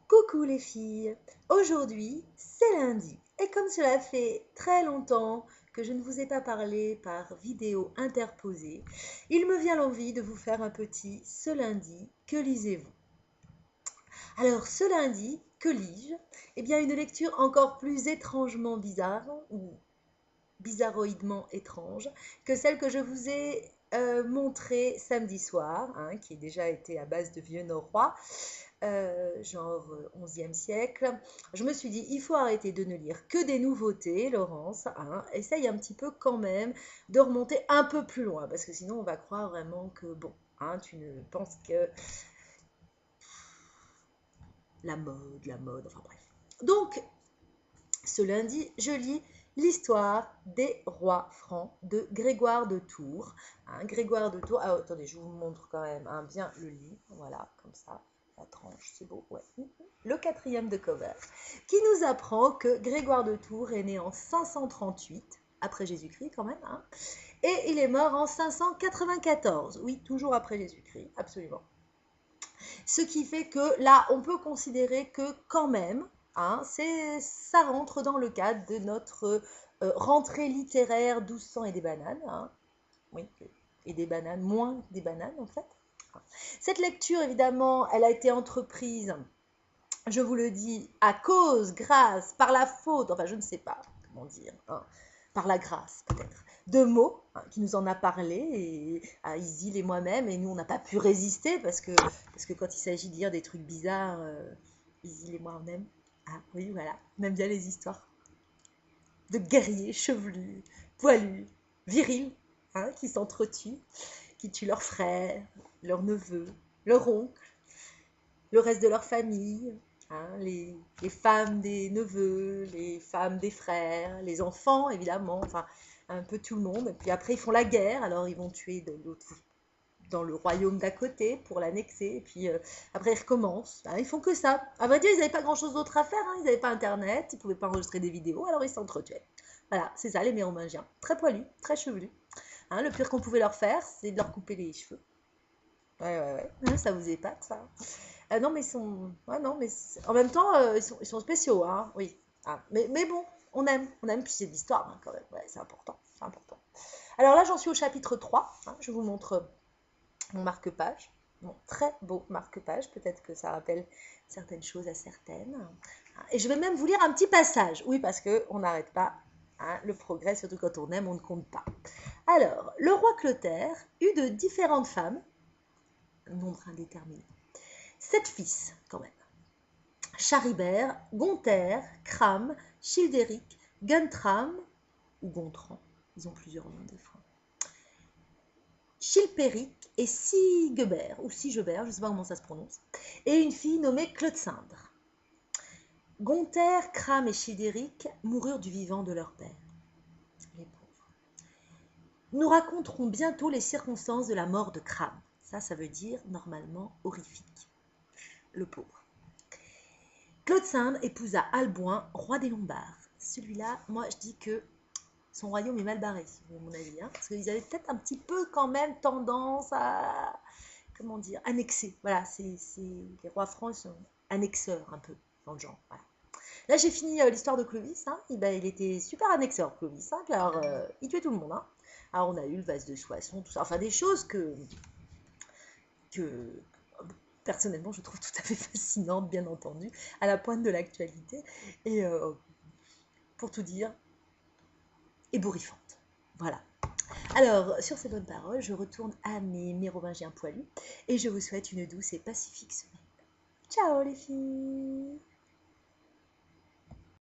Coucou les filles, aujourd'hui c'est lundi et comme cela fait très longtemps que je ne vous ai pas parlé par vidéo interposée, il me vient l'envie de vous faire un petit ce lundi, que lisez-vous? Alors ce lundi, que lis-je? Eh bien une lecture encore plus étrangement bizarre ou bizarroïdement étrange que celle que je vous ai montrée samedi soir, hein, qui a déjà été à base de vieux norrois, genre 11e siècle. Je me suis dit, il faut arrêter de ne lire que des nouveautés, Laurence. Hein. Essaye un petit peu quand même de remonter un peu plus loin, parce que sinon on va croire vraiment que, bon, hein, tu ne penses que la mode, enfin bref. Donc, ce lundi, je lis l'histoire des rois francs de Grégoire de Tours. Hein, Grégoire de Tours, ah, attendez, je vous montre quand même hein, bien le livre, voilà, comme ça, la tranche, c'est beau, ouais. Le 4e de cover, qui nous apprend que Grégoire de Tours est né en 538, après Jésus-Christ quand même, hein, et il est mort en 594, oui, toujours après Jésus-Christ, absolument. Ce qui fait que là, on peut considérer que quand même, hein, ça rentre dans le cadre de notre rentrée littéraire 1200 et des bananes. Hein. Oui, et des bananes, moins des bananes en fait. Cette lecture, évidemment, elle a été entreprise, je vous le dis, à cause, grâce, par la faute, enfin je ne sais pas comment dire, hein, par la grâce peut-être, de Mo, hein, qui nous en a parlé, et à Isil et moi-même, et nous on n'a pas pu résister, parce que quand il s'agit de lire des trucs bizarres, Isil et moi on aime. Ah oui, voilà, on aime bien les histoires de guerriers chevelus, poilus, virils, hein, qui s'entretuent, qui tuent leurs frères, leurs neveux, leurs oncles, le reste de leur famille, hein, les femmes des neveux, les femmes des frères, les enfants évidemment, enfin un peu tout le monde. Et puis après ils font la guerre, alors ils vont tuer de l'autre dans le royaume d'à côté pour l'annexer, et puis après ils recommencent. Hein, ils font que ça. À vrai dire, ils n'avaient pas grand-chose d'autre à faire, hein, ils n'avaient pas internet, ils ne pouvaient pas enregistrer des vidéos, alors ils s'entretuaient. Voilà, c'est ça les Mérovingiens. Très poilus, très chevelus. Hein, le pire qu'on pouvait leur faire, c'est de leur couper les cheveux. Ouais, ouais, ouais. Hein, ça vous épate, ça. Non, mais ils sont. Ouais, non, mais en même temps, ils sont spéciaux, hein. Oui. Ah, mais bon, on aime, puis c'est de l'histoire, hein, quand même. Ouais, c'est important, c'est important. Alors là, j'en suis au chapitre 3. Hein, je vous montre mon marque-page. Mon très beau marque-page. Peut-être que ça rappelle certaines choses à certaines. Et je vais même vous lire un petit passage. Oui, parce qu'on n'arrête pas. Hein, le progrès, surtout quand on aime, on ne compte pas. Alors, le roi Clotaire eut de différentes femmes, nombre indéterminé. 7 fils, quand même. Charibert, Gonthaire, Cram, Childéric, Guntram, ou Gontran, ils ont plusieurs noms des fois. Chilpéric et Sigebert, ou Sigebert, je ne sais pas comment ça se prononce, et une fille nommée Clotsindre. Gonthaire, Cram et Childéric moururent du vivant de leur père. Les pauvres. Nous raconterons bientôt les circonstances de la mort de Cram. Ça veut dire normalement horrifique. Le pauvre. Clotsindre épousa Alboin, roi des Lombards. Celui-là, moi je dis que son royaume est mal barré, si vous voulez mon avis. Hein, parce qu'ils avaient peut-être un petit peu quand même tendance à, comment dire, annexer. Voilà, les rois francs sont annexeurs un peu dans le genre. Voilà. Là j'ai fini l'histoire de Clovis. Hein, et ben, il était super annexeur Clovis, hein, car il tuait tout le monde. Hein. Alors on a eu le vase de Soissons, tout ça. Enfin des choses que personnellement, je trouve tout à fait fascinante, bien entendu, à la pointe de l'actualité, et pour tout dire, ébouriffante. Voilà. Alors, sur ces bonnes paroles, je retourne à mes mérovingiens poilus, et je vous souhaite une douce et pacifique semaine. Ciao les filles!